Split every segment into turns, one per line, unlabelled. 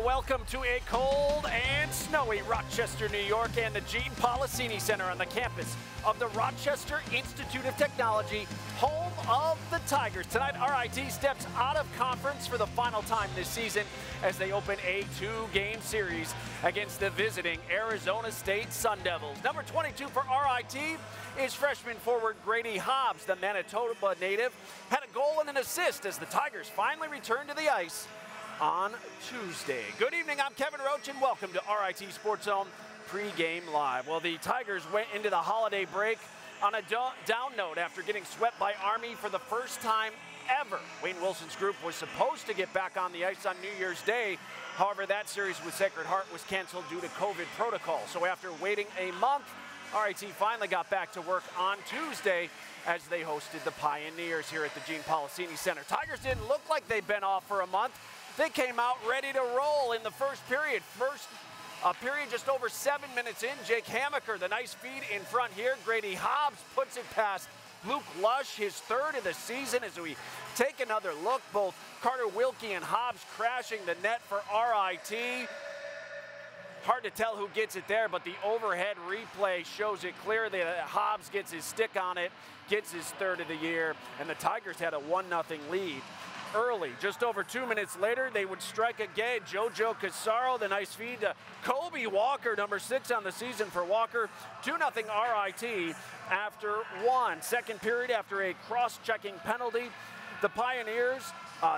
welcome to a cold and snowy Rochester, New York, and the Gene Policini Center on the campus of the Rochester Institute of Technology, home of the Tigers. Tonight, RIT steps out of conference for the final time this season as they open a two-game series against the visiting Arizona State Sun Devils. Number 22 for RIT is freshman forward Grady Hobbs. The Manitoba native had a goal and an assist as the Tigers finally returned to the ice on Tuesday. Good evening, I'm Kevin Roach, and welcome to RIT SportsZone Pregame Live. Well, the Tigers went into the holiday break on a down note after getting swept by Army for the first time ever. Wayne Wilson's group was supposed to get back on the ice on New Year's Day. However, that series with Sacred Heart was canceled due to COVID protocol. So after waiting a month, RIT finally got back to work on Tuesday as they hosted the Pioneers here at the Gene Policini Center. Tigers didn't look like they'd been off for a month. They came out ready to roll in the first period. Period just over 7 minutes in. Jake Hamaker, the nice feed in front here. Grady Hobbs puts it past Luke Lush, his third of the season. As we take another look, both Carter Wilkie and Hobbs crashing the net for RIT. Hard to tell who gets it there, but the overhead replay shows it clear that Hobbs gets his stick on it, gets his third of the year, and the Tigers had a 1-0 lead early. Just over 2 minutes later, they would strike again. Jojo Casaro, the nice feed to Kobe Walker, number 6 on the season for Walker. 2-0 RIT after one. Second period, after a cross-checking penalty, the Pioneers,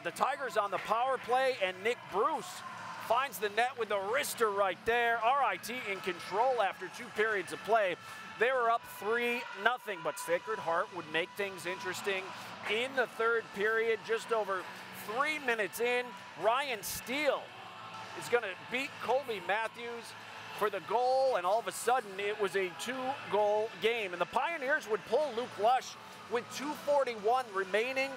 the Tigers on the power play, and Nick Bruce finds the net with the wrister right there. RIT in control after 2 periods of play. They were up 3-0, but Sacred Heart would make things interesting in the third period. Just over 3 minutes in, Ryan Steele is going to beat Colby Matthews for the goal, and all of a sudden it was a 2-goal game. And the Pioneers would pull Luke Lush with 2:41 remaining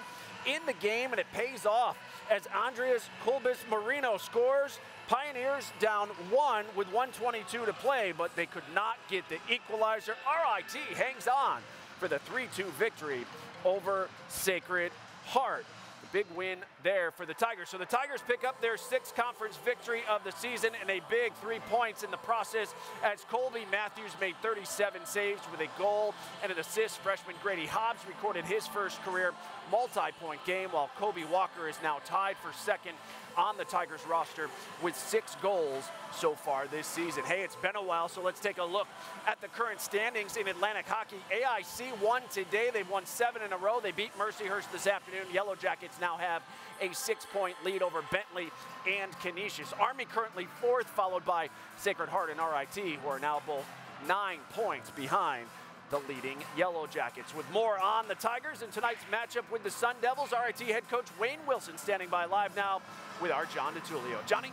in the game, and it pays off as Andreas Kolbis Marino scores. Pioneers down 1 with 1:22 to play, but they could not get the equalizer. RIT hangs on for the 3-2 victory over Sacred Heart. The big win there for the Tigers. So the Tigers pick up their 6th conference victory of the season and a big 3 points in the process as Colby Matthews made 37 saves with a goal and an assist. Freshman Grady Hobbs recorded his first career multi-point game, while Kobe Walker is now tied for second on the Tigers roster with 6 goals so far this season. Hey, it's been a while, so let's take a look at the current standings in Atlantic hockey. AIC won today. They've won 7 in a row. They beat Mercyhurst this afternoon. Yellow Jackets now have a 6-point lead over Bentley and Canisius. Army currently 4th, followed by Sacred Heart and RIT, who are now both 9 points behind the leading Yellow Jackets. With more on the Tigers in tonight's matchup with the Sun Devils, RIT head coach Wayne Wilson standing by live now with our John DiTullio. Johnny?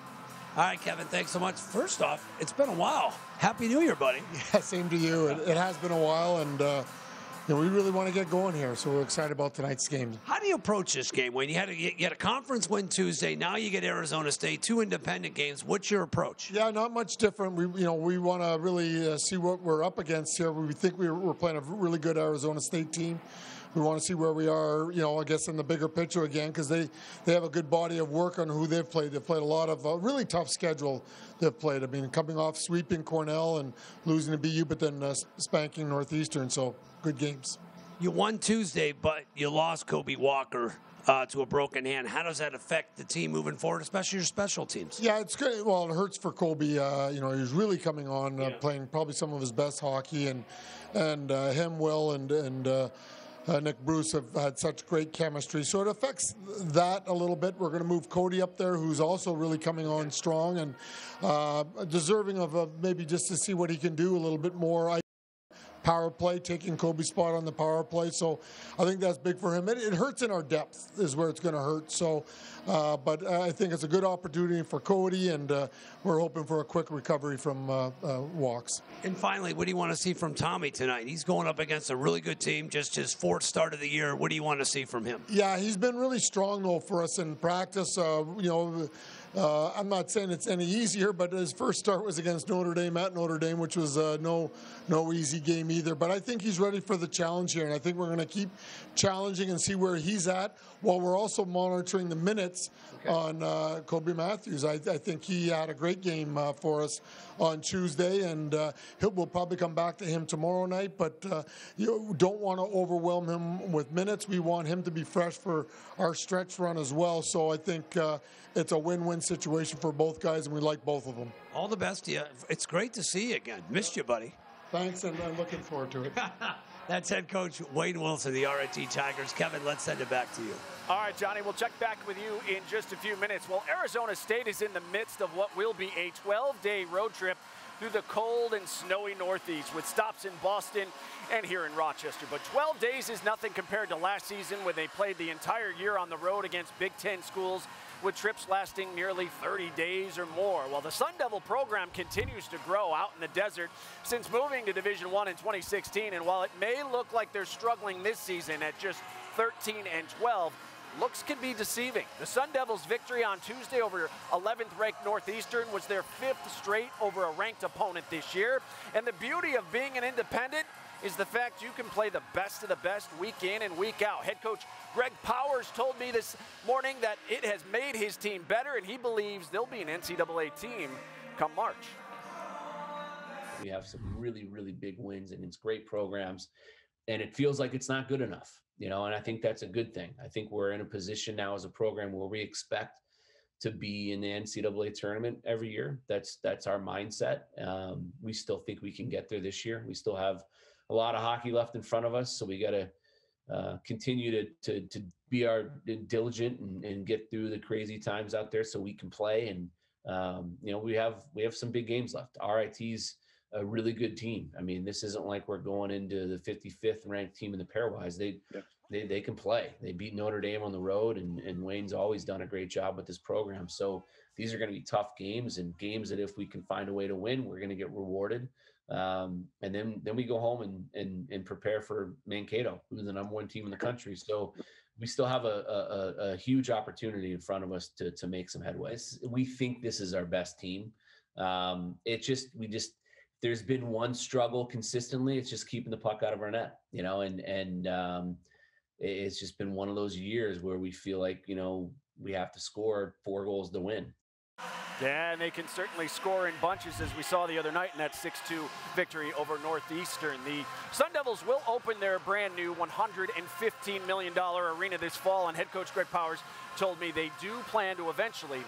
All right, Kevin, thanks so much. First off, it's been a while. Happy New Year, buddy.
Yeah, same to you. It has been a while, and we really want to get going here, so we're excited about tonight's game.
How do you approach this game, Wayne? You had a conference win Tuesday. Now you get Arizona State, 2 independent games. What's your approach?
Yeah, not much different. We want to really see what we're up against here. We think we're playing a really good Arizona State team. We want to see where we are, I guess, in the bigger picture again, because they have a good body of work on who they've played. They've played a lot of really tough schedule they've played. I mean, coming off sweeping Cornell and losing to BU, but then spanking Northeastern, so good games.
You won Tuesday, but you lost Kobe Walker to a broken hand. How does that affect the team moving forward, especially your special teams?
Yeah, it's good. Well, it hurts for Kobe. He's really coming on, playing probably some of his best hockey, and him, Will, and Nick Bruce have had such great chemistry. So it affects that a little bit. We're going to move Cody up there, who's also really coming on strong and deserving of maybe just to see what he can do a little bit more. Power play, taking Kobe's spot on the power play. So I think that's big for him. It hurts in our depth is where it's going to hurt. So, but I think it's a good opportunity for Cody, and we're hoping for a quick recovery from walks.
And finally, what do you want to see from Tommy tonight? He's going up against a really good team, just his 4th start of the year. What do you want to see from him?
Yeah, he's been really strong, though, for us in practice. I'm not saying it's any easier, but his first start was against Notre Dame at Notre Dame, which was no easy game either. But I think he's ready for the challenge here, and I think we're going to keep challenging and see where he's at, while we're also monitoring the minutes on Kobe Matthews. I think he had a great game for us on Tuesday, and we'll probably come back to him tomorrow night, but you don't want to overwhelm him with minutes. We want him to be fresh for our stretch run as well. So I think it's a win-win situation for both guys, and we like both of them.
All the best to you. It's great to see you again. Missed you, buddy.
Thanks, and I'm looking forward to it.
That's head coach Wayne Wilson, the RIT Tigers. Kevin, let's send it back to you.
All right, Johnny, we'll check back with you in just a few minutes. Well, Arizona State is in the midst of what will be a 12-day road trip through the cold and snowy Northeast, with stops in Boston and here in Rochester. But 12 days is nothing compared to last season, when they played the entire year on the road against Big Ten schools, with trips lasting nearly 30 days or more. Well, the Sun Devil program continues to grow out in the desert since moving to Division I in 2016. And while it may look like they're struggling this season at just 13 and 12, looks can be deceiving. The Sun Devils' victory on Tuesday over 11th ranked Northeastern was their 5th straight over a ranked opponent this year. And the beauty of being an independent is the fact you can play the best of the best week in and week out. Head coach Greg Powers told me this morning that it has made his team better, and he believes they'll be an NCAA team come March.
We have some really, really big wins, and it's great programs, and it feels like it's not good enough, and I think that's a good thing. I think we're in a position now as a program where we expect to be in the NCAA tournament every year. That's our mindset. We still think we can get there this year. We still have a lot of hockey left in front of us, so we got to continue to be diligent and get through the crazy times out there so we can play. And we have some big games left. RIT's a really good team. I mean, this isn't like we're going into the 55th ranked team in the pairwise. They can play. They beat Notre Dame on the road, and Wayne's always done a great job with this program. So these are going to be tough games, and games that if we can find a way to win, we're going to get rewarded. And then we go home and prepare for Mankato, who's the #1 team in the country. So we still have a huge opportunity in front of us to make some headway. We think this is our best team. There's been one struggle consistently. It's just keeping the puck out of our net, and it's just been one of those years where we feel like, we have to score 4 goals to win.
Yeah, and they can certainly score in bunches, as we saw the other night in that 6-2 victory over Northeastern. The Sun Devils will open their brand new $115 million arena this fall, and head coach Greg Powers told me they do plan to eventually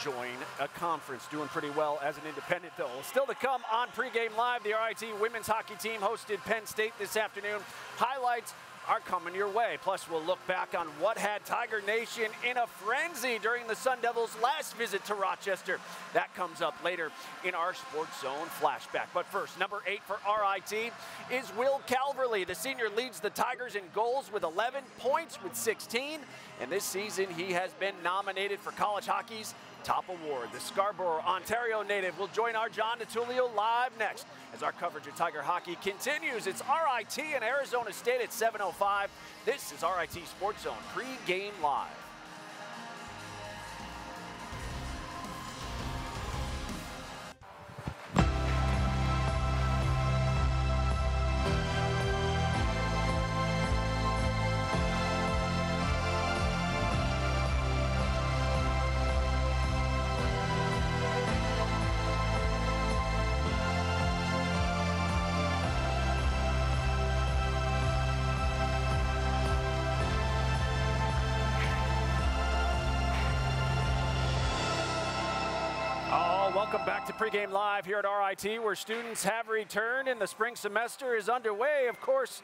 join a conference. Doing pretty well as an independent, though. Still to come on Pregame Live, the RIT women's hockey team hosted Penn State this afternoon. Highlights are coming your way. Plus, we'll look back on what had Tiger Nation in a frenzy during the Sun Devils' last visit to Rochester. That comes up later in our SportsZone flashback. But first, number 8 for RIT is Will Calverley. The senior leads the Tigers in goals with 11, points with 16. And this season, he has been nominated for college hockey's top award. The Scarborough, Ontario native will join our John DeTulio live next as our coverage of Tiger hockey continues. It's RIT and Arizona State at 7:05. This is RIT Sports Zone Pre-Game Live. Welcome back to Pregame Live here at RIT, where students have returned and the spring semester is underway. Of course,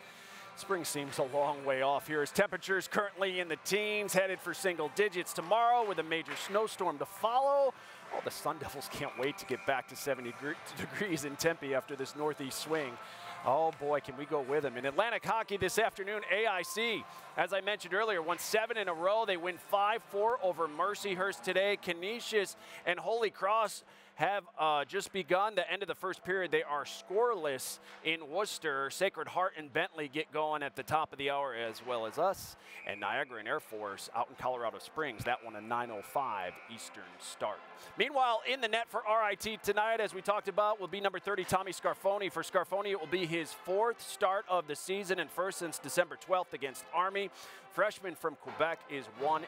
spring seems a long way off here as temperatures currently in the teens, headed for single digits tomorrow with a major snowstorm to follow. Oh, the Sun Devils can't wait to get back to 70 degrees in Tempe after this northeast swing. Oh boy, can we go with them. In Atlantic hockey this afternoon, AIC, as I mentioned earlier, won 7 in a row. They win 5-4 over Mercyhurst today. Canisius and Holy Cross have just begun. The end of the first period, they are scoreless in Worcester. Sacred Heart and Bentley get going at the top of the hour, as well as us. And Niagara and Air Force out in Colorado Springs. That one a 9:05 Eastern start. Meanwhile, in the net for RIT tonight, as we talked about, will be number 30, Tommy Scarfoni. For Scarfoni, it will be his 4th start of the season and first since December 12th against Army. Freshman from Quebec is 1-2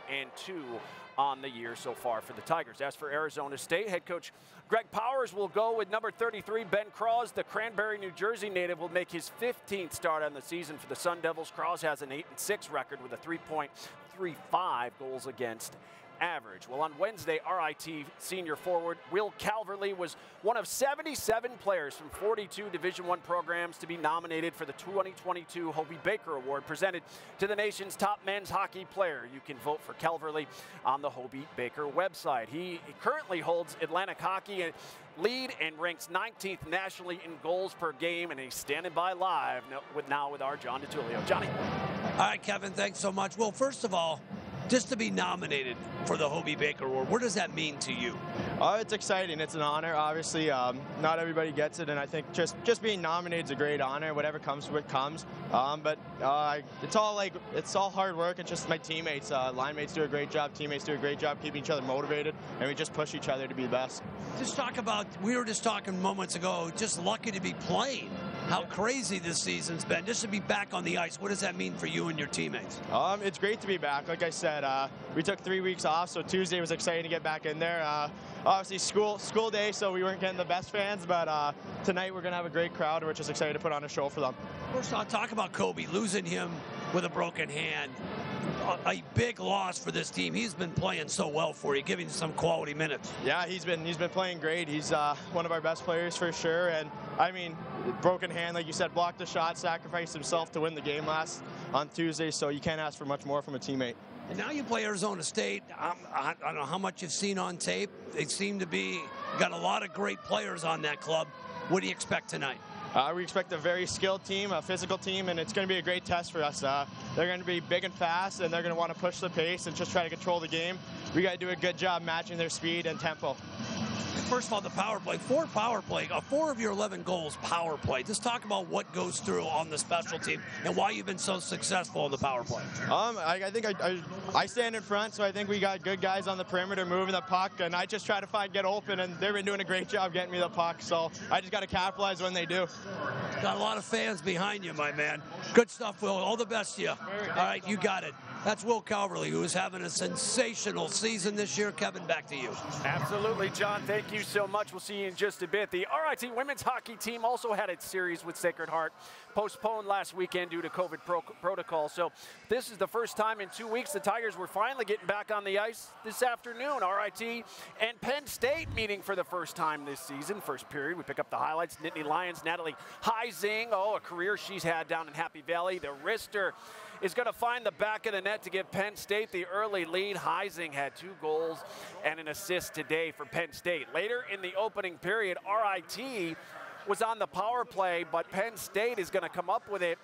on the year so far for the Tigers. As for Arizona State, head coach Greg Powers will go with number 33, Ben Cross. The Cranberry, New Jersey native will make his 15th start on the season for the Sun Devils. Cross has an 8-6 record with a 3.35 goals against average. Well, on Wednesday, RIT senior forward Will Calverley was one of 77 players from 42 Division I programs to be nominated for the 2022 Hobey Baker Award, presented to the nation's top men's hockey player. You can vote for Calverley on the Hobey Baker website. He currently holds Atlantic Hockey lead and ranks 19th nationally in goals per game, and he's standing by live now with our John DeTulio. Johnny.
All right, Kevin, thanks so much. Well, first of all, just to be nominated for the Hobey Baker Award, what does that mean to you?
It's exciting. It's an honor. Obviously, not everybody gets it, and I think just being nominated is a great honor. Whatever comes with comes. But it's all hard work. It's just my teammates, line mates do a great job. Teammates do a great job keeping each other motivated, and we just push each other to be the best.
Just talk about, we were just talking moments ago, just lucky to be playing. How crazy this season's been. Just to be back on the ice, what does that mean for you and your teammates?
It's great to be back. Like I said, we took 3 weeks off, so Tuesday was exciting to get back in there. Obviously, school day, so we weren't getting the best fans, but tonight we're going to have a great crowd. We're just excited to put on a show for them.
First off, talk about Kobe, losing him with a broken hand. A big loss for this team. He's been playing so well for you, giving some quality minutes.
Yeah, he's been playing great. He's one of our best players for sure. And I mean, broken hand, like you said, blocked the shot, sacrificed himself to win the game on Tuesday. So you can't ask for much more from a teammate.
And now you play Arizona State. I don't know how much you've seen on tape. They seem to be got a lot of great players on that club. What do you expect tonight?
We expect a very skilled team, a physical team, and it's going to be a great test for us. They're going to be big and fast, and they're going to want to push the pace and just try to control the game. We got to do a good job matching their speed and tempo.
First of all, the power play, 4 of your 11 goals power play. Just talk about what goes through on the special team and why you've been so successful in the power play.
I think I stand in front, so I think we got good guys on the perimeter moving the puck, and I just try to get open, and they've been doing a great job getting me the puck, so I just got to capitalize when they do.
Got a lot of fans behind you, my man. Good stuff, Will. All the best to you. All right, you got it. That's Will Calverley, who is having a sensational season this year. Kevin, back to you.
Absolutely, John. Thank you so much. We'll see you in just a bit. The RIT women's hockey team also had its series with Sacred Heart postponed last weekend due to COVID protocol. So this is the first time in 2 weeks the Tigers were finally getting back on the ice this afternoon. RIT and Penn State meeting for the first time this season. First period, we pick up the highlights. Nittany Lions, Natalie Heising. Oh, a career she's had down in Happy Valley. The wrister is going to find the back of the net to give Penn State the early lead. Heising had 2 goals and an assist today for Penn State. Later in the opening period, RIT was on the power play, but Penn State is going to come up with it.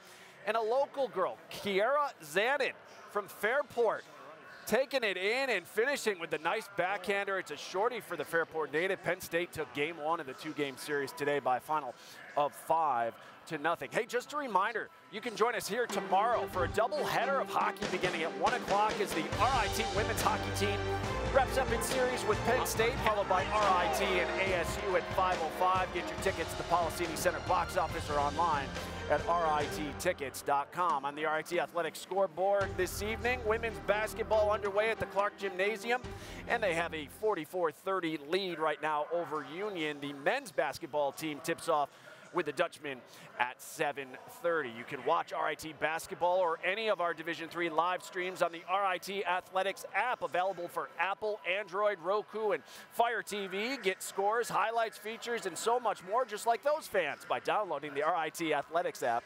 And a local girl, Kiara Zanin from Fairport, taking it in and finishing with the nice backhander. It's a shorty for the Fairport native. Penn State took game 1 of the 2-game series today by a final of 5-0. Hey, just a reminder, you can join us here tomorrow for a doubleheader of hockey beginning at 1 o'clock as the RIT women's hockey team wraps up its series with Penn State, followed by RIT and ASU at 5:05. Get your tickets at the Policini Center box office or online at rittickets.com. On the RIT Athletics scoreboard this evening, women's basketball underway at the Clark Gymnasium, and they have a 44-30 lead right now over Union. The men's basketball team tips off with the Dutchmen at 7:30. You can watch RIT basketball or any of our Division III live streams on the RIT Athletics app, available for Apple, Android, Roku, and Fire TV. Get scores, highlights, features, and so much more, just like those fans, by downloading the RIT Athletics app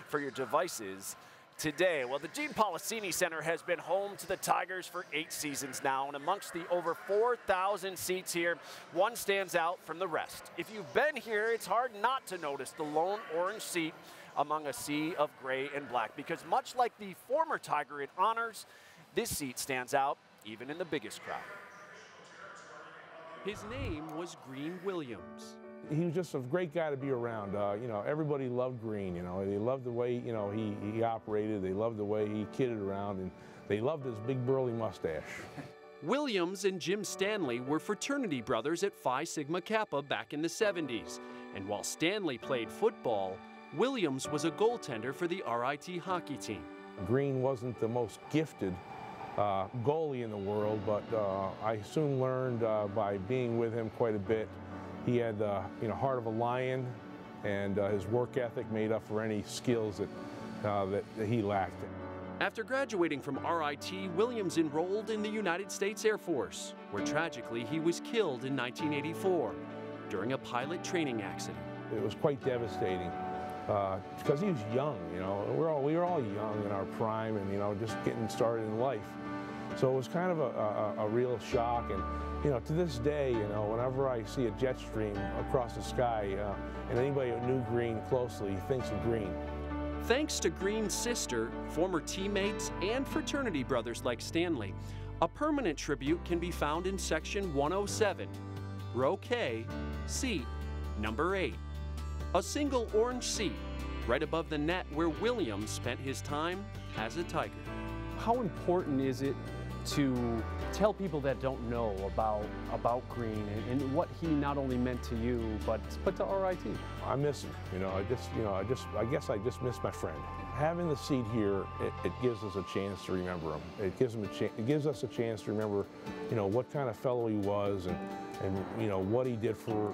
for your devices today. Well, the Gene Policini Center has been home to the Tigers for 8 seasons now, and amongst the over 4,000 seats here, one stands out from the rest. If you've been here, it's hard not to notice the lone orange seat among a sea of gray and black, because much like the former Tiger it honors, this seat stands out even in the biggest crowd.
His name was Green Williams.
He was just a great guy to be around. You know, everybody loved Green. You know, they loved the way, you know, he operated. They loved the way he kidded around, and they loved his big burly mustache.
Williams and Jim Stanley were fraternity brothers at Phi Sigma Kappa back in the 70s. And while Stanley played football, Williams was a goaltender for the RIT hockey team.
Green wasn't the most gifted goalie in the world, but I soon learned by being with him quite a bit. He had the heart of a lion, and his work ethic made up for any skills that he lacked.
After graduating from RIT, Williams enrolled in the United States Air Force, where tragically he was killed in 1984 during a pilot training accident.
It was quite devastating because he was young. You know, we were all young in our prime, and just getting started in life. So it was kind of a real shock. And to this day, whenever I see a jet stream across the sky, and anybody who knew Green closely thinks of Green.
Thanks to Green's sister, former teammates, and fraternity brothers like Stanley, a permanent tribute can be found in section 107, row K, seat number 8. A single orange seat right above the net where Williams spent his time as a Tiger.
How important is it to tell people that don't know about Green and what he not only meant to you, but to RIT?
I miss him. I guess I just miss my friend. Having the seat here, it gives us a chance to remember him. It gives us a chance to remember, what kind of fellow he was, and what he did for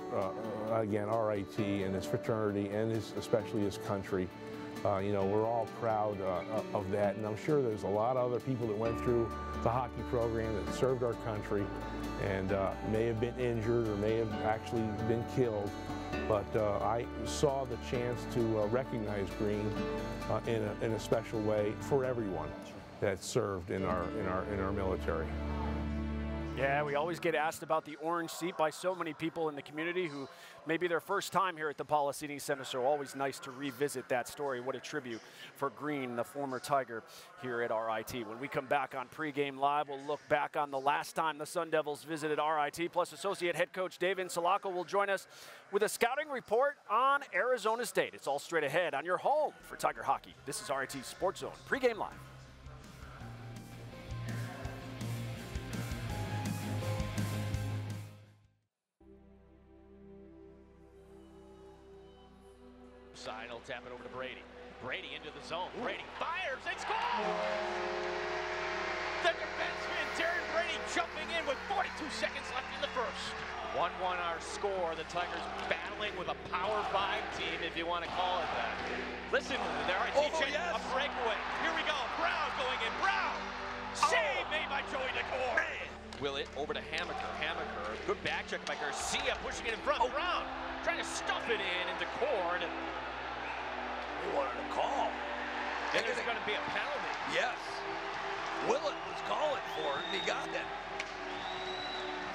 again RIT and his fraternity and especially his country. We're all proud of that, and I'm sure there's a lot of other people that went through the hockey program that served our country and may have been injured or may have actually been killed. But I saw the chance to recognize Green in a special way for everyone that served in our military.
Yeah, we always get asked about the orange seat by so many people in the community who may be their first time here at the Policini Center, so always nice to revisit that story. What a tribute for Green, the former Tiger, here at RIT. When we come back on Pregame Live, we'll look back on the last time the Sun Devils visited RIT, plus Associate Head Coach David Salako will join us with a scouting report on Arizona State. It's all straight ahead on your home for Tiger hockey. This is RIT Sports Zone, Pregame Live.
Side, he'll tap it over to Brady. Brady into the zone. Brady fires and scores! The defenseman, Darren Brady, jumping in with 42 seconds left in the first. 1-1 our score. The Tigers battling with a Power 5 team, if you want to call it that. Listen, there I see a breakaway. Here we go. Brown going in. Brown! Save made by Joey Decor. Willett over to Hammaker. Hammaker, good back check by Garcia, pushing it in front. Brown trying to stuff it in, and Decor.
He wanted a call.
And there's going to be a penalty.
Yes. Willett was calling for it, and he got it.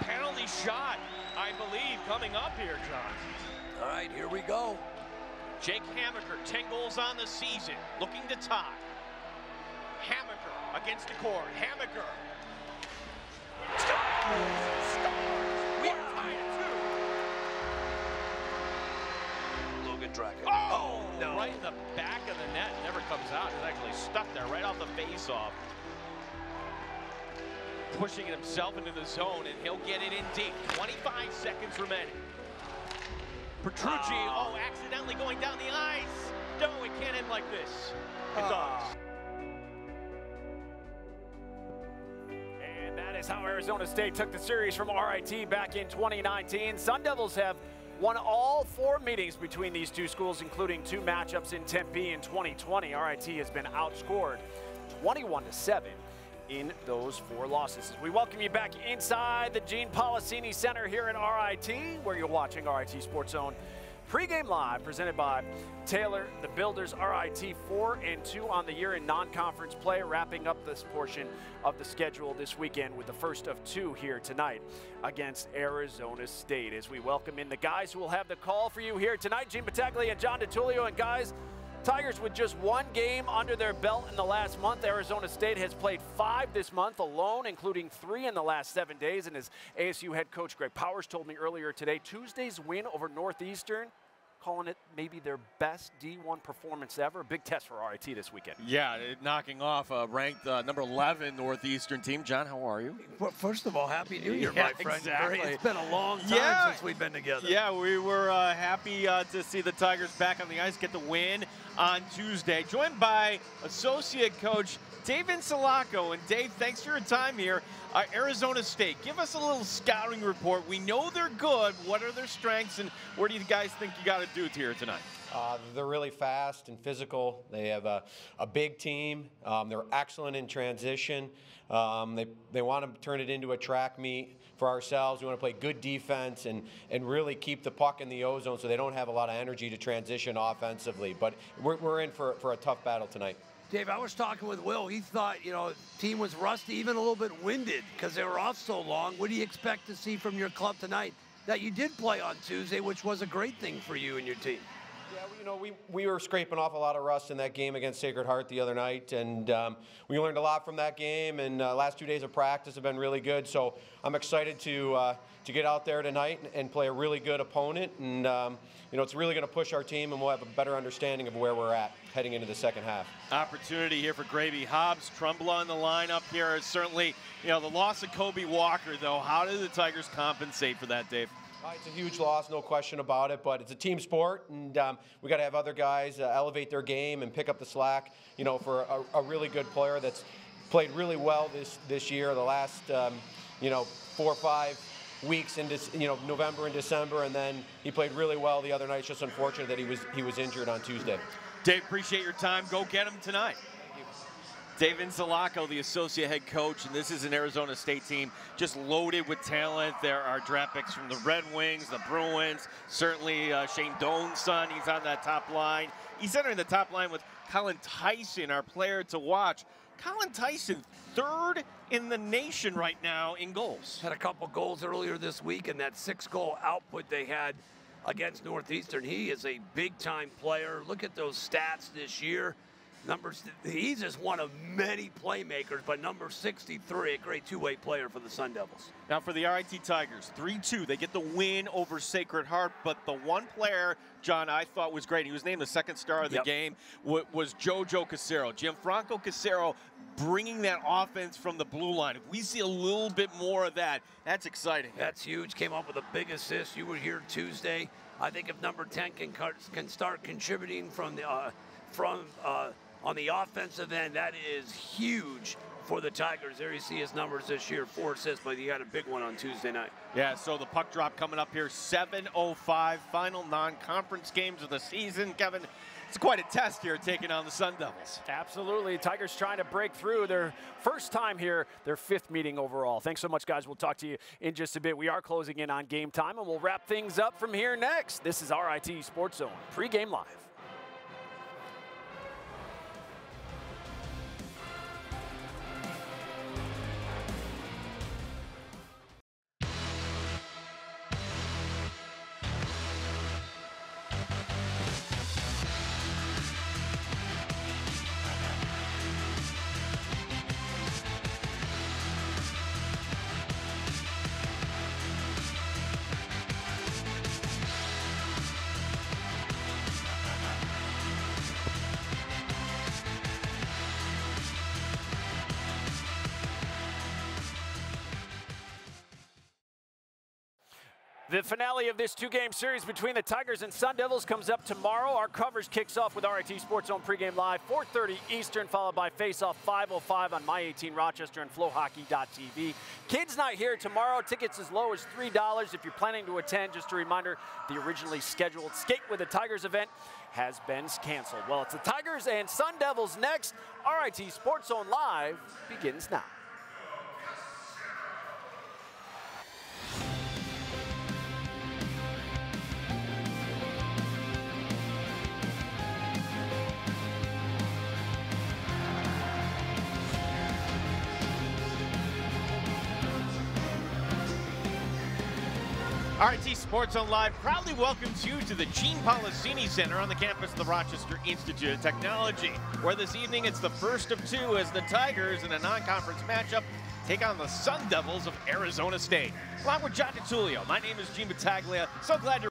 Penalty shot, I believe, coming up here, John.
All right, here we go.
Jake Hammaker, 10 goals on the season, looking to tie. Hammaker against Decor. Hammaker. Scores! We are tied at 2.
Logan Dragon.
Oh, no. Right in the back of the net. Never comes out. It's actually stuck there right off the face-off. Pushing it himself into the zone, and he'll get it in deep. 25 seconds remaining. Petrucci, accidentally going down the ice. No, it can't end like this. It does.
And that is how Arizona State took the series from RIT back in 2019. Sun Devils have won all 4 meetings between these two schools, including 2 matchups in Tempe in 2020. RIT has been outscored 21-7 in those 4 losses. We welcome you back inside the Gene Policini Center here at RIT, where you're watching RIT Sports Zone Pregame Live, presented by Taylor the Builders. RIT 4-2 on the year in non-conference play, wrapping up this portion of the schedule this weekend with the first of 2 here tonight against Arizona State. As we welcome in the guys who will have the call for you here tonight, Gene Battaglia and John DiTullio. And guys, Tigers with just one game under their belt in the last month. Arizona State has played 5 this month alone, including 3 in the last 7 days. And as ASU head coach Greg Powers told me earlier today, Tuesday's win over Northeastern, calling it maybe their best D1 performance ever. A big test for RIT this weekend.
Yeah, knocking off a ranked number 11 Northeastern team. John, how are you?
Well, first of all, Happy New Year,
Yeah,
my friend.
exactly.
It's been a long time since we've been together.
Yeah, we were happy to see the Tigers back on the ice, get the win on Tuesday. Joined by associate coach Dave Insulaco. And Dave, thanks for your time here. Arizona State, give us a little scouting report. We know they're good. What are their strengths, and what do you guys think you got to do here tonight?
They're really fast and physical. They have a big team. They're excellent in transition. They want to turn it into a track meet for ourselves. We want to play good defense and really keep the puck in the O-zone so they don't have a lot of energy to transition offensively. But we're in for a tough battle tonight.
Dave, I was talking with Will. He thought, the team was rusty, even a little bit winded because they were off so long. What do you expect to see from your club tonight that you did play on Tuesday, which was a great thing for you and your team?
Yeah, we were scraping off a lot of rust in that game against Sacred Heart the other night, and we learned a lot from that game, and last 2 days of practice have been really good, so I'm excited to get out there tonight and play a really good opponent, and it's really going to push our team, and we'll have a better understanding of where we're at heading into the second half.
Opportunity here for Gravy. Hobbs, Trumbull on the lineup here is certainly, the loss of Kobe Walker, though. How do the Tigers compensate for that, Dave?
It's a huge loss, no question about it, but it's a team sport, and we got to have other guys elevate their game and pick up the slack, for a really good player that's played really well this year, the last, 4 or 5 weeks into November and December, and then he played really well the other night. It's just unfortunate that he was injured on Tuesday.
Dave, appreciate your time. Go get him tonight. Dave Insulaco, the associate head coach, and this is an Arizona State team just loaded with talent. There are draft picks from the Red Wings, the Bruins, certainly Shane Doan's son. He's on that top line. He's entering the top line with Colin Tyson, our player to watch. Colin Tyson, 3rd in the nation right now in goals.
Had a couple goals earlier this week, and that 6-goal output they had against Northeastern. He is a big-time player. Look at those stats this year. He's just one of many playmakers, but number 63, a great two-way player for the Sun Devils.
Now for the RIT Tigers, 3-2. They get the win over Sacred Heart, but the one player, John, I thought was great, he was named the 2nd star of the game, was Jojo Casero. Gianfranco Casero bringing that offense from the blue line. If we see a little bit more of that, that's exciting.
That's huge. Came up with a big assist. You were here Tuesday. I think if number 10 can start contributing on the offensive end, that is huge for the Tigers. There you see his numbers this year, 4 assists, but he had a big one on Tuesday night.
Yeah, so the puck drop coming up here, 7:05, final non-conference games of the season. Kevin, it's quite a test here taking on the Sun Devils.
Absolutely. Tigers trying to break through their first time here, their 5th meeting overall. Thanks so much, guys. We'll talk to you in just a bit. We are closing in on game time, and we'll wrap things up from here next. This is RIT Sports Zone, pregame live. The finale of this 2-game series between the Tigers and Sun Devils comes up tomorrow. Our coverage kicks off with RIT Sports Zone pregame live, 4:30 Eastern, followed by face-off 5:05 on My18 Rochester and FlowHockey.tv. Kids night here tomorrow. Tickets as low as $3 if you're planning to attend. Just a reminder, the originally scheduled Skate with the Tigers event has been canceled. Well, it's the Tigers and Sun Devils next. RIT Sports Zone Live begins now.
RIT SportsZone Live proudly welcomes you to the Gene Policini Center on the campus of the Rochester Institute of Technology, where this evening it's the first of two as the Tigers in a non-conference matchup take on the Sun Devils of Arizona State. Along with John DiTullio, my name is Gene Battaglia. So glad you're